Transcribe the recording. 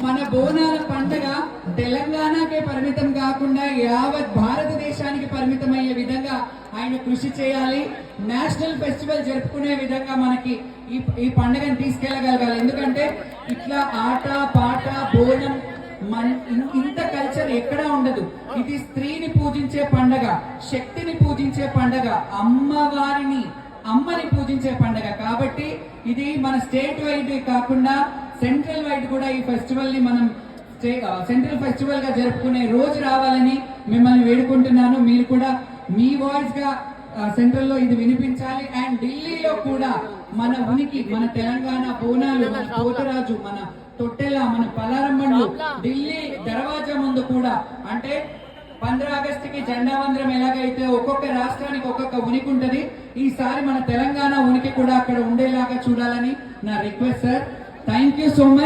మన బోనాల పండుగ తెలంగాణకే పరిమితం కాకుండా యావత్ భారతదేశానికి పరిమితమయ్యే విధంగా ఆయన కృషి చేయాలి. నేషనల్ ఫెస్టివల్ జరుపుకునే విధంగా మనకి ఈ పండుగను తీసుకెళ్లగలగాలి. ఎందుకంటే ఇట్లా ఆట పాట బోనం ఇంత కల్చర్ ఎక్కడా ఉండదు. ఇది స్త్రీని పూజించే పండగ, శక్తిని పూజించే పండగ, అమ్మని పూజించే పండగ. కాబట్టి ఇది మన స్టేట్ వైడ్ కాకుండా సెంట్రల్ వైడ్ కూడా ఈ ఫెస్టివల్ ని మనం సెంట్రల్ ఫెస్టివల్ గా జరుపుకునే రోజు రావాలని మిమ్మల్ని వేడుకుంటున్నాను. మీరు కూడా మీ వాయిస్ గా సెంట్రల్ లో ఇది వినిపించాలి. అండ్ ఢిల్లీలో కూడా మన ఉనికి, మన తెలంగాణ బోనాలు, మన పోతరాజు, మన తొట్టెల, మన పలారంబండ్లు ఢిల్లీ దర్వాజా ముందు కూడా, అంటే 15 ఆగస్టుకి జెండా వందరం ఎలాగైతే ఒక్కొక్క రాష్ట్రానికి ఒక్కొక్క ఉనికి ఉంటది, ఈసారి మన తెలంగాణ ఉనికి కూడా అక్కడ ఉండేలాగా చూడాలని నా request sir. Thank you so much.